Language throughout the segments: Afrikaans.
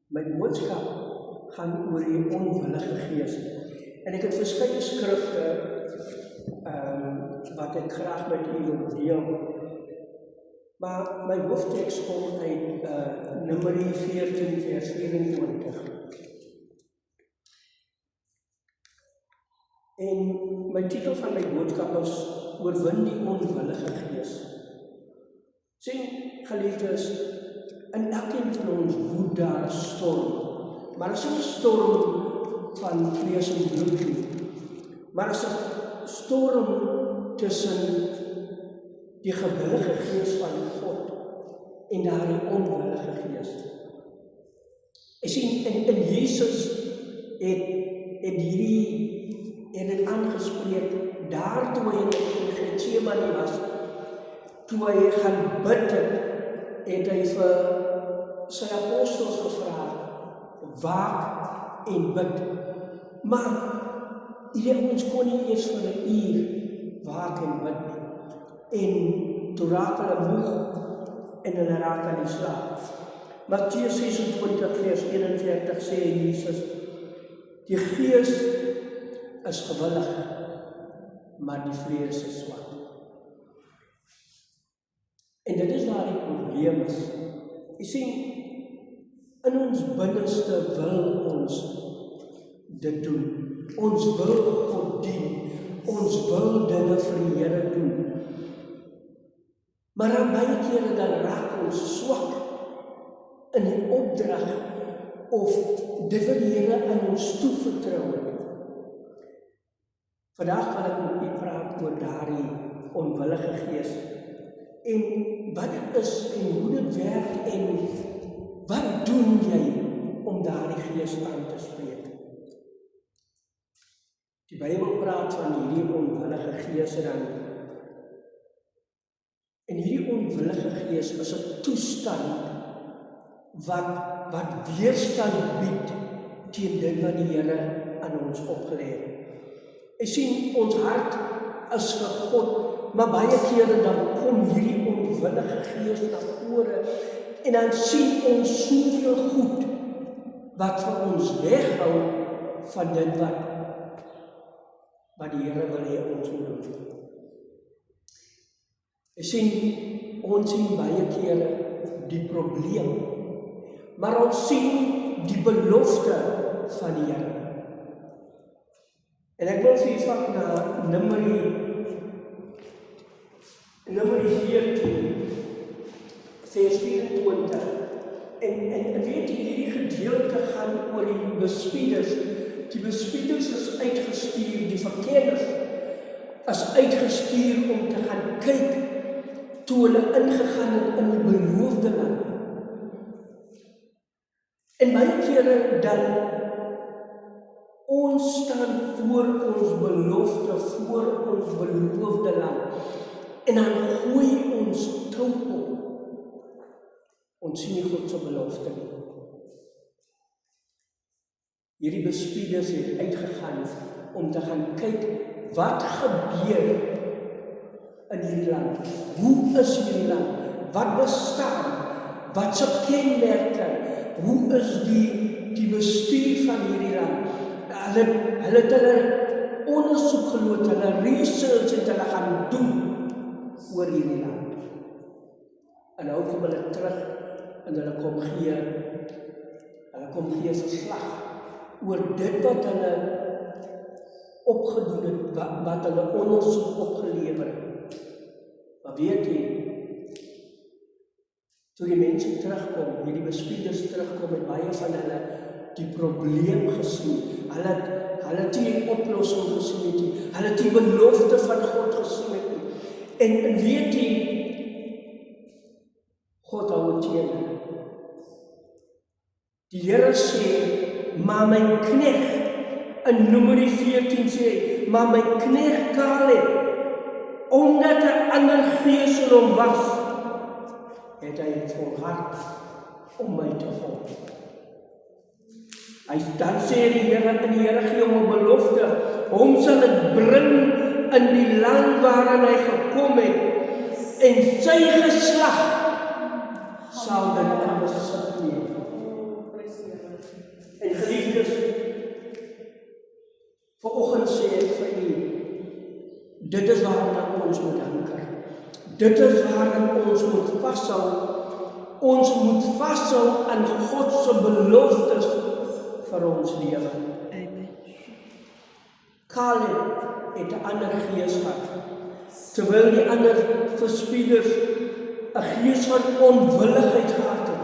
My boodskap gaan oor die onwillige gees. En ek het verskeie skrifte wat ek graag met u wil deel. Maar my hoofteks kom uit Numeri 14 vers 24. En my titel van my boodskap is Oorwin die onwillige gees. Sien, geliefdes, in elkeen van ons woed daar 'n storm. Maar is 'n storm van vlees en bloed nie. Maar is 'n storm tussen die gewillige gees van God en daardie onwillige gees. Ek sien, en Jesus het dit aangespreek daar toe hy in Getsemane was, toe hy gaan bid het hy vir sy apostels gevra, waak en bid. Maar ons kon nie eers vir 'n uur waak en bid nie. En toe raak hulle moeg en hulle raak aan die slaap. Matteus 26 vers 41 sê Jesus, die gees is gewillig, maar die vlees is swak. En dit is waar die probleem is. Jy sien, in ons binneste wil ons dit doen. Ons wil God dien. Ons wil dinge vir die Here doen. Maar dan baie kere dan raak ons swak in die opdrag of dit wat die Here aan ons toevertrou het. Vandag wil ek met u praat oor daardie onwillige gees. En wat dit is en hoe dit werk en wat doen jy om daardie gees aan te spreek? Die Bybel praat van hierdie onwillige gees en hierdie onwillige gees is 'n toestand wat weerstand bied teen dit wat die Here aan ons opgelê het. Ek sien, ons hart is vir God, maar baie kere dan kom hierdie onwillige gees na vore en dan sien ons soveel goed wat vir ons weghou van dit wat die Here wil hê ons moet doen. Ek sien, ons sien baie kere die probleem, maar ons sien die belofte van die Here. En ek wil vir u vat na Numeri 14 vers 24. En weet jy, hierdie gedeelte gaan oor die bespieders. Die bespieders is uitgestuur, die verkenners is uitgestuur om te gaan kyk toe hulle ingegaan het in die beloofde land. En baie kere dan ons staan voor ons belofte, voor ons beloofde land. En dan gooi ons trouw op. Ons sien nie God se belofte nie. Hierdie bespieders het uitgegaan om te gaan kyk wat gebeur in hierdie land. Hoe is hierdie land? Wat bestaan? Wat se kenmerke? Hoe is die bestuur van hierdie land? Hulle het hulle ondersoek geloop, hulle research het hulle gaan doen oor hierdie land. En nou kom hulle terug en hulle kom gee verslag oor dit wat hulle opgedoen het, wat hulle ondersoek opgelewer het. Maar weet jy, toe die mense terugkom, die bespieders terugkom, en baie van hulle die probleem gesien, hulle het die oplossing gesien het, hulle het die belofte van God gesien het, en weet jy, God hou het teen hulle. Die Here sê, maar my knegt, in Numeri 14 sê, maar my knegt Caleb, omdat 'n ander gees in hom was, het hy volhard om my te volg. Dan sê die Here gee hom 'n belofte, hom sal ek bring in die land waarin hy gekom het, en sy geslag sal dit in besit neem. geliefdes, vanoggend sê ek vir u, dit is waarna ons moet hanker. Dit is waarin ons moet vashou. Ons moet vashou aan God se beloftes vir ons lewe. Amen. Caleb het 'n ander gees gehad, terwyl die ander verspieders 'n gees van onwilligheid gehad het.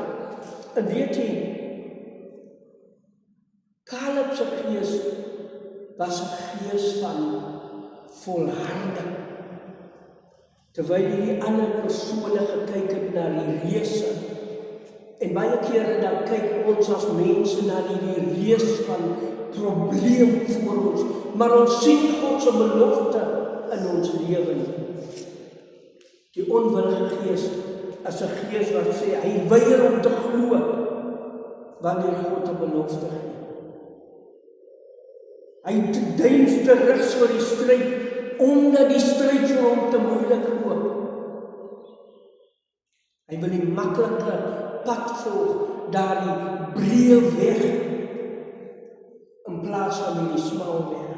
En weet jy, Caleb se gees was 'n gees van volharding. Terwyl die ander persone gekyk het na die reëse. En baie kere dan kyk ons as mense na die reës van probleem voor ons, maar ons sien God se belofte in ons lewe. Die onwillige gees is 'n gees wat sê hy weier om te glo wanneer God 'n belofte gee. Hy deins terug vir die stryd, omdat die stryd vir hom te moeilik loop. Hy wil die maklike pad volg, daardie breë weg, in plaas van die smal weg.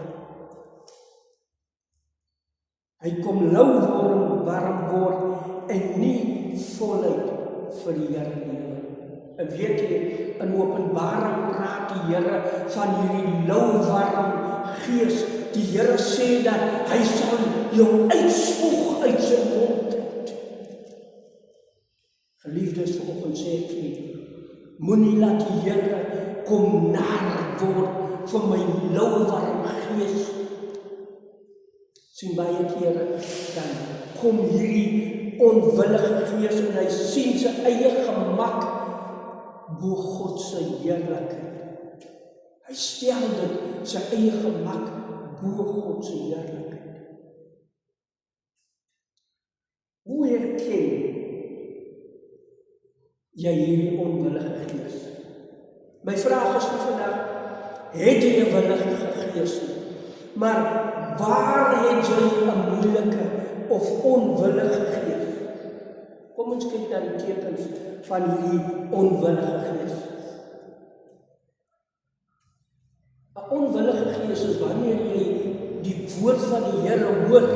Hy kom lou warm word en nie voluit vir die Here lewe. En weet jy, in Openbaring praat die Here van hierdie lou warm gees. Die Here sê dat hy sal jou uitspoeg uit sy mond. Geliefdes, vanoggend sê ek vir u, moenie laat die Here kom naar word vir my lou warm gees. Sien baie kere, dan kom hierdie onwillige gees en hy sien sy eie gemak bo God se heerlikheid. Hy stel dit sy eie gemak bo God se heerlikheid. Hoe herken jy hierdie onwillige gees? My vraag is vir vandag, het jy 'n willige gees? Maar waar het jy 'n moeilike of onwillige gees? Kom ons kyk na die tekens van hierdie onwillige gees. 'n Onwillige gees is wanneer jy die woord van die Here hoor,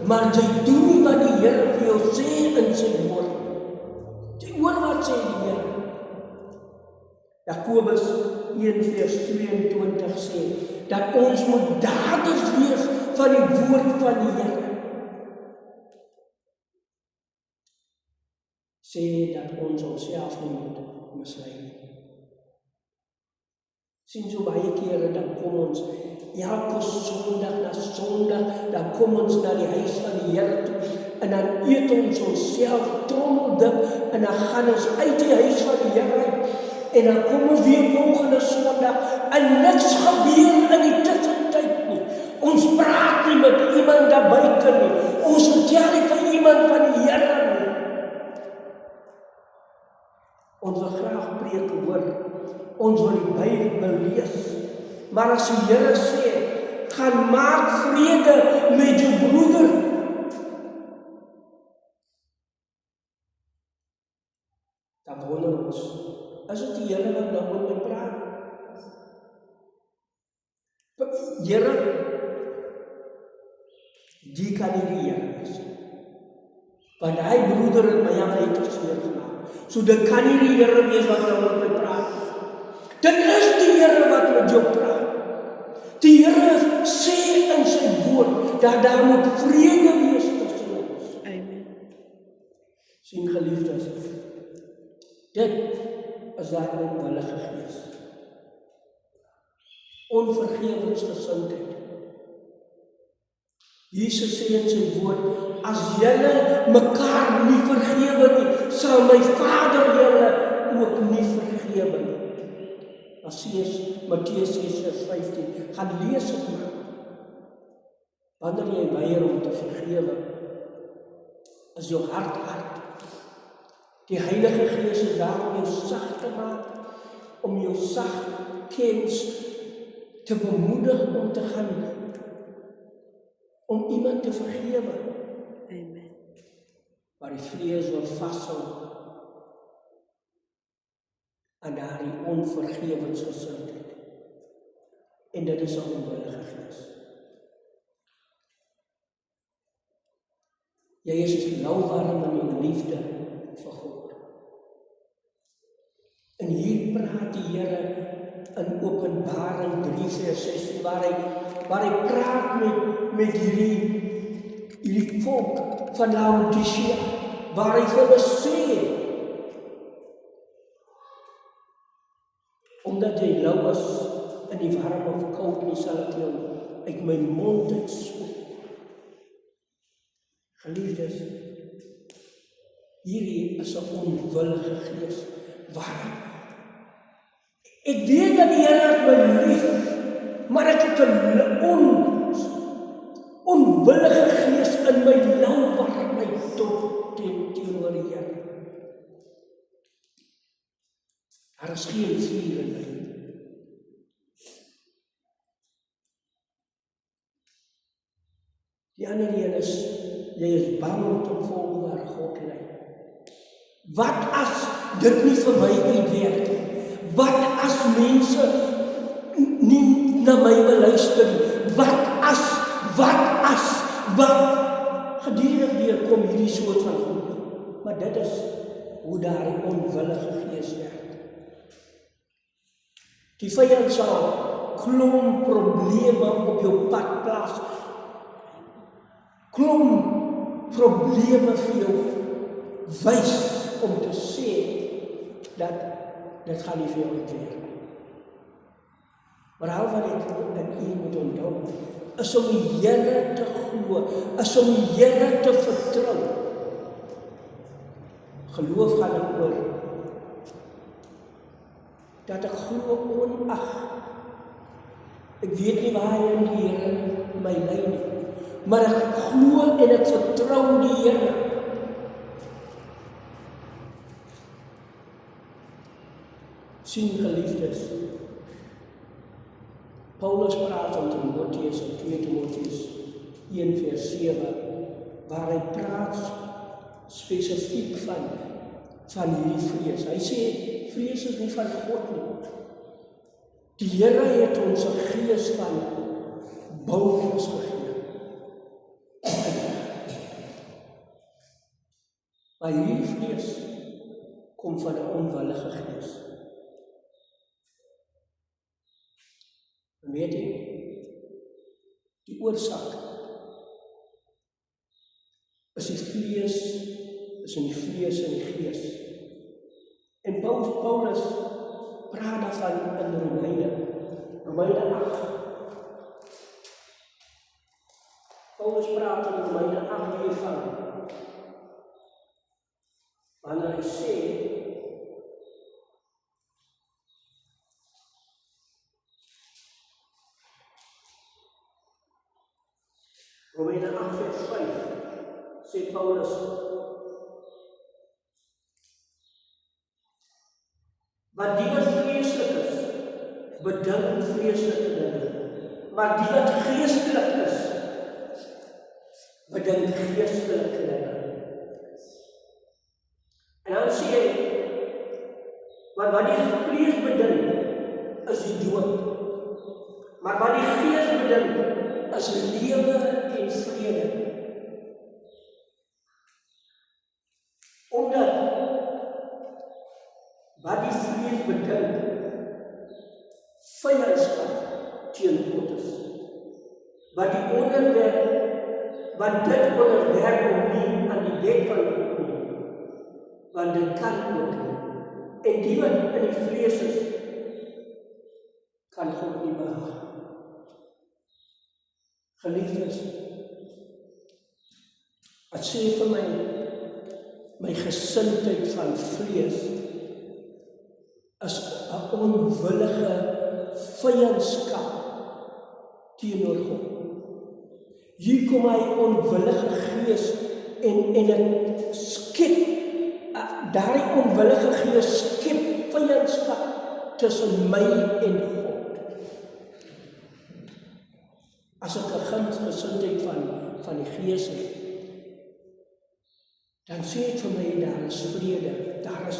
maar jy doen nie wat die Here vir jou sê in sy woord. Jy hoor wat sê die Here. Jakobus 1:22 sê, dat ons moet daders wees van die woord van die Here. Sê dat ons onsself nie moet mislei nie. Sien so baie kere, dan kom ons elke Sondag na Sondag, dan kom ons na die huis van die Here toe, en dan eet ons onsself trommeldip, en dan gaan ons uit die huis van die Here uit, en dan kom ons weer volgende Sondag, en niks gebeur in die tussentyd nie. Ons praat nie met iemand daar buite nie. Ons vertel nie vir iemand van die Here nie. Ons wil graag preek hoor. Ons wil die Bybel lees. Maar as die Here sê, gaan maak vrede met jou broeder, dan wonder ons, is dit die Here wat nou met my praat? Here, die kan nie die Here wees. Want hy broeder het my aan my seer gemaak. So dit kan nie die Here wees wat nou met my praat. Dit is die Here wat met jou praat. Die Here sê in sy woord dat daar moet vrede wees tussen ons. Amen. Sien geliefdes, dit is daai onwillige gees. Onvergewensgesindheid. Jesus sê in sy woord, as julle mekaar nie vergewe nie, sal my Vader julle ook nie vergewe nie. Matteus 6:15, gaan lees dit maar. Wanneer jy weier om te vergewe, is jou hart hard. Die Heilige Gees is daar om jou sag te maak, om jou sagkens te bemoedig om te gaan, om iemand te vergewe. Amen. Maar die vlees wil vashou aan daardie onvergewensgesindheid. dit is 'n onwillige gees. Jy is lauwarm in jou liefde vir God. En hier praat die Here in Openbaring 3 vers 16 waar hy praat met hierdie volk van Laodicea, waar hy vir hulle sê, omdat jy lou is in die warm of koud nie, sal ek jou uit my mond uitspoeg. Geliefdes, hierdie is 'n onwillige gees. Waarom? Ek weet dat die Here my lief, maar ek het 'n onwillige gees in my lauwarmheid teenoor die Here. Daar is geen vuur in my. Die ander een is, jy is bang om te volg waar God lei. Wat as dit nie vir my uitwerk nie? Wat as mense nie na my wil luister nie? Wat gedurig kom hierdie soort van goed. Maar dit is hoe daardie onwillige gees werk. Die vyand sal klomp probleme op jou pad plaas. Klomp probleme vir jou wys om te sê dat dit gaan nie vir jou uitwerk. Maar al wat ek hier moet onthou, is om die Here te glo, is om die Here te vertrou. Geloof gaan ek oor dat ek glo onag. Ek weet nie waar die Here my lei nie, maar ek glo en ek vertrou die Here. Sien geliefdes, Paulus praat in Timotheus, in 2 Timotheus 1 vers 7, waar hy praat spesifiek van hierdie vrees. Hy sê, vrees is nie van God nie. Die Here het ons 'n gees van boldness gegee. Maar hierdie vrees kom van 'n onwillige gees. En weet jy, die oorsaak is die vlees, is in die vlees en die gees. En Paulus praat daarvan in Romeine 8. Paulus praat in Romeine 8 hiervan. Wanneer hy sê, Romeine 8 vers 5, sê Paulus, want die wat vreeslik is, bedink vreeslike dinge, maar die wat geestelik is, bedink geestelike dinge. En dan sê hy, want wat die vlees bedink, is die dood, maar wat die gees bedink, is lewe en vrede. Omdat wat die vlees bedink, vyandskap teen God is. Wat dit onderwerp om nie aan die wet van God nie, want dit kan ook nie. En die wat in die vlees is, kan God nie behaag. Geliefdes, wat sê vir my gesindheid van vlees is 'n onwillige vyandskap teenoor God. Hier kom hy onwillige gees en dit skep, daardie onwillige gees skep vyandskap tussen my en God. As ek 'n gesindheid van die gees het, dan sê ek vir my, daar is vrede, daar is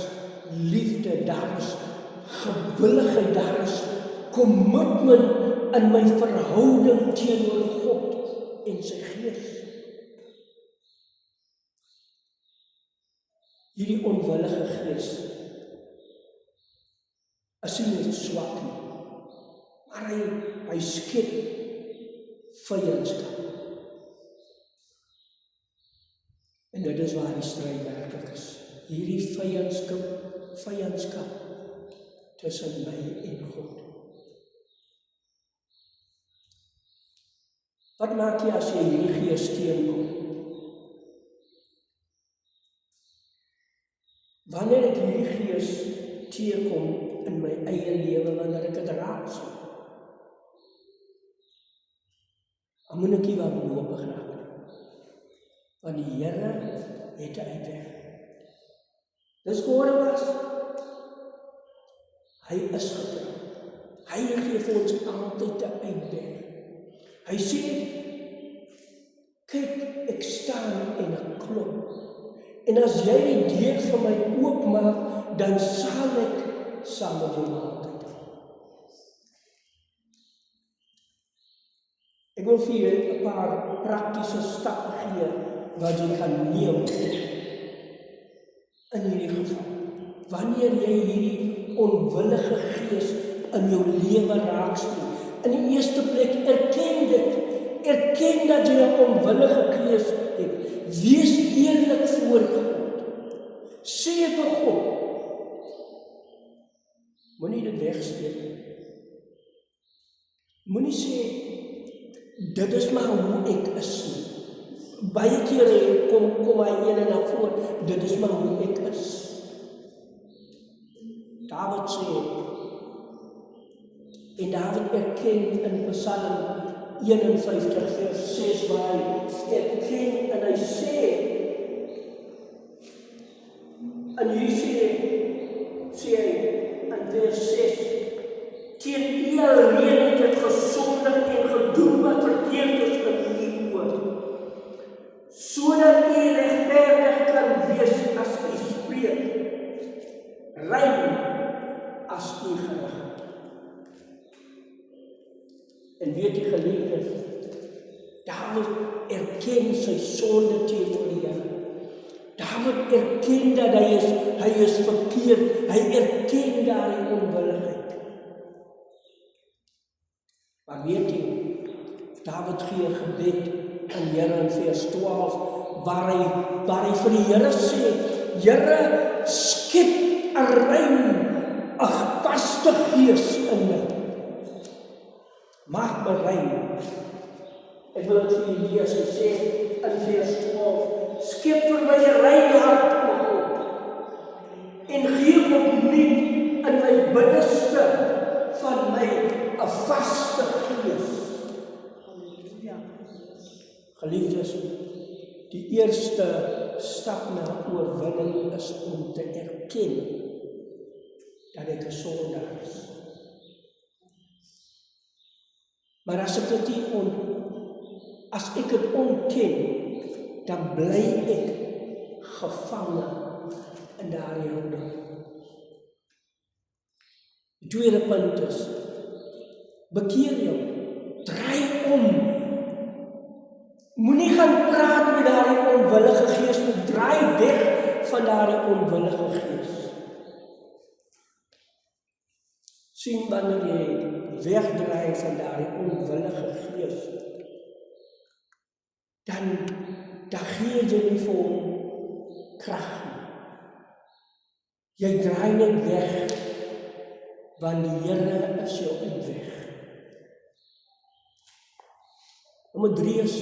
liefde, daar is gewilligheid, daar is commitment in my verhouding teenoor God en sy Gees. Hierdie onwillige gees is nie net swak nie, maar hy skep vyandskap. En dit is waar die stryd werklik is. Hierdie vyandskap tussen my en God. Wat maak jy as jy hierdie gees teenkom? Wanneer ek hierdie gees teekom in my eie lewe, wanneer ek dit raak sien, dan moet ek nie wat wanhopig raak nie. Want die Here het 'n uitweg. Dis Korinthe. Hy is getrou. Hy gee vir ons altyd 'n uitweg. Hy sê, kyk, ek staan en ek klop. En as jy die deur vir my oopmaak, dan sal ek saam met jou maaltyd hê. Ek wil vir julle 'n paar praktiese stappe gee wat jy kan neem in hierdie geval. Wanneer jy hierdie onwillige gees in jou lewe raaksien, in die eerste plek erken dit. Erken dat jy 'n onwillige gees het. Wees eerlik voor God. Sê vir God. Moenie dit wegsteek nie. Moenie sê, dit is maar hoe ek is nie. Baie kere kom hy ene na voor, dit is maar hoe ek is. David sê, en David erken in Psalm 51 vers 6 waar hy erken en hy sê, en hier sê hy in vers 6, teen U alleen het ek gesondig en gedoen wat verkeerd is in U oë, sodat U regverdig kan wees as U spreek, rein as U gerig. En weet jy geliefdes, David erken sy sonde teenoor die Here. David erken dat hy is verkeerd, hy erken daardie onwilligheid. Maar weet jy, David gee 'n gebed aan Here in vers 12, waar hy vir die Here sê, Here, skep 'n rein, 'n vaste gees in my. Maak my rein. Ek wil dit vir julle lees en sê in vers 12, skep vir my 'n rein hart, o God, en gee opnuut in my binneste van my 'n vaste gees. Halleluja. Geliefdes, die eerste stap na oorwinning is om te erken dat ek 'n sondaar is. Maar as ek dit ontken, dan bly ek gevange in daardie houding. Die tweede punt is, bekeer jou, draai om. Moenie gaan praat met daardie onwillige gees, maar draai weg van daardie onwillige gees. Sien wanneer jy wegdraai van daardie onwillige gees, dan gee jy nie vir hom krag nie. Jy draai net weg, want die Here is jou uitweg. Nommer 3 is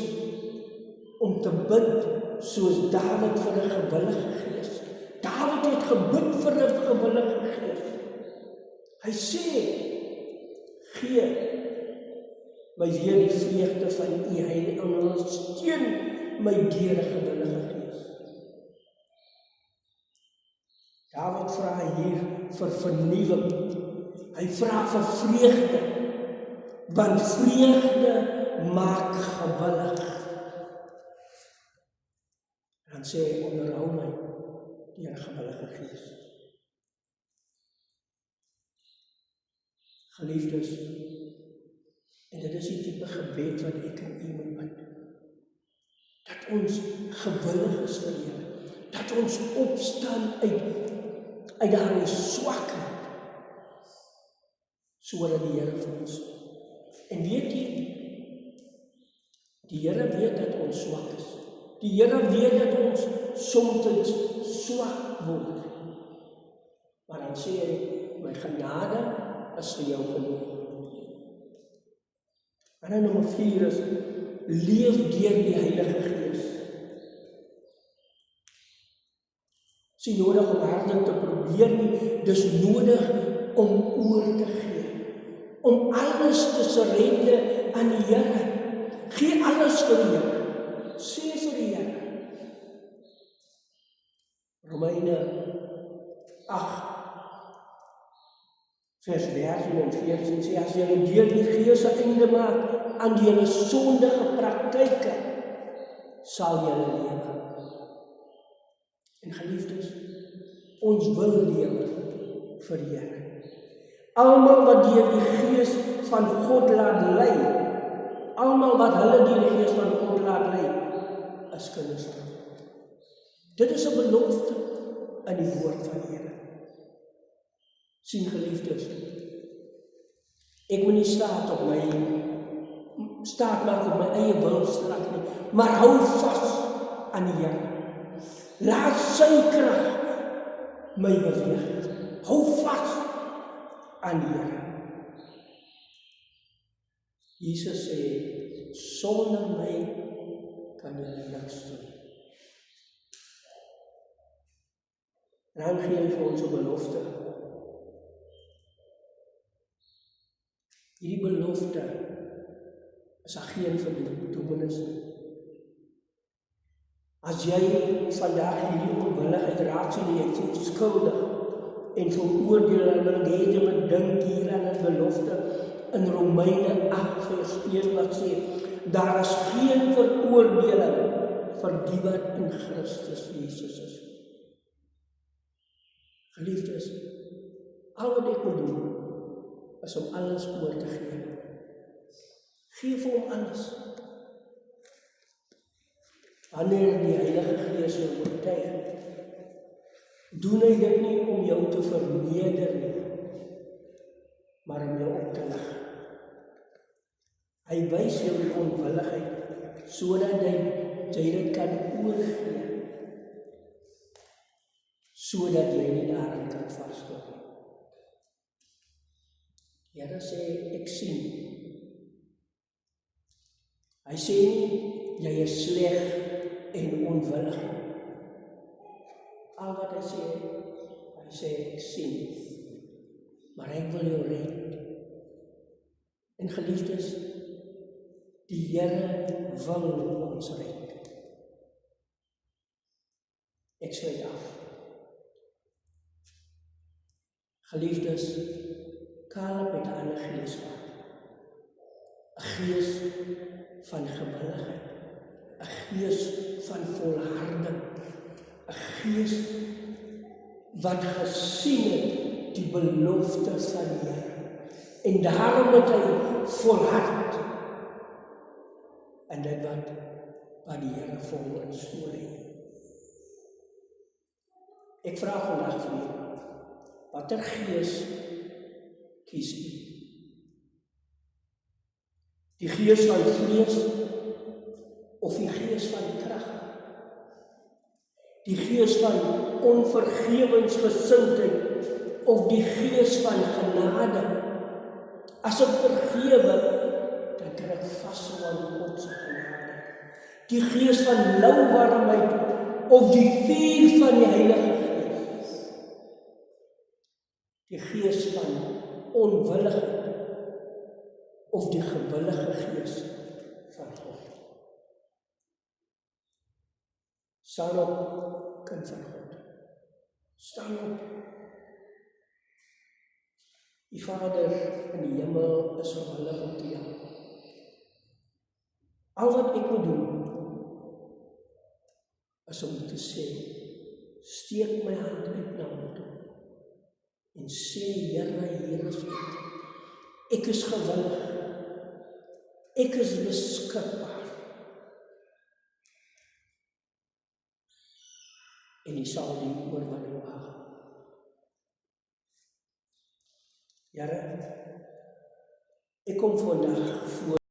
om te bid soos Dawid vir 'n gewillige gees. Dawid het gebid vir 'n gewillige gees. Hy sê, gee my weer die vreugde van U Heilige en ondersteun my deur 'n gewillige gees. Dawid vra hier vir vernuwing. Hy vra vir vreugde, want vreugde maak gewillig. Dan sê hy, onderhou my deur 'n gewillige gees. Geliefdes, En dit is die tipe gebed wat ek en u moet bid. Dat ons gewillig is vir die Here. Dat ons opstaan uit daardie swakheid, sodat die Here vir ons. En weet jy, die Here weet dat ons swak is. Die Here weet dat ons soms swak word. Maar dan sê hy, my genade is vir jou genoeg. En dan nommer 4 is, leef deur die Heilige Gees. Dis nie nodig om harde te probeer nie, dis nodig om oor te gee. Om alles te surrender aan die Here. Gee alles vir die Here. Sê vir die Here. Romeine 8 vers 13 en 14 sê, as julle deur die Gees 'n einde maak aan julle sondige praktyke, sal julle lewe. En geliefdes, ons wil lewe vir die Here. Almal wat deur die Gees van God laat lei, almal wat hulle deur die Gees van God laat lei, is kinders van God. Dit is 'n belofte in die woord van die Here. Sien geliefdes, ek moet nie staat maak op my eie wilskrag nie, maar hou vas aan die Here. Laat sy krag my beweeg. Hou vas aan die Here. Jesus sê, sonder my kan julle niks doen. En dan gee hy vir ons 'n belofte. Hierdie belofte is daar geen verdoemenis nie. As jy vandag hierdie onwilligheid raak sien, jy voel skuldig en veroordeel, en wil jy moet dink hier aan 'n belofte in Romeine 8 vers 1 wat sê, daar is geen veroordeling vir die wat in Christus Jesus is. Geliefdes, al wat ek moet doen, is om alles oor te gee. Gee vir hom alles. Wanneer die Heilige Gees jou oortuig, doen hy dit nie om jou te verneder nie, maar om jou op te lig. Hy wys jou die onwilligheid, sodat jy dit kan oorgee, sodat jy nie daarin kan vasloop. Here sê, ek sien. Hy sê nie, jy is sleg en onwillig. Al wat hy sê, ek sien. Maar hy wil jou red. En geliefdes, die Here wil ons red. Ek sluit af. Geliefdes, Caleb het 'n ander gees gehad. 'n Gees van gewilligheid, 'n gees van volharding, 'n gees wat gesien het die belofte van die Here. En daarom het hy volhard in dit wat die Here vir hom instoor het. Ek vra vandag vir u, watter gees kies u? Die gees van vlees of die gees van krag? Die gees van onvergewensgesindheid of die gees van genade? As ek vergewe, dan kan ek vashou aan God se genade. Die gees van lauwarmheid of die vuur van die Heilige Gees? Die gees van onwilligheid of die gewillige gees van God? Staan op, kind van God. Staan op. Die Vader in die hemel is gewillig om te help. Al wat ek moet doen, is om te sê, steek my hand uit na hom toe en sê, Here, hier is ek. Ek is gewillig. Ek is beskikbaar. En U sal die oorwinning behaal. Here, ek kom vandag voor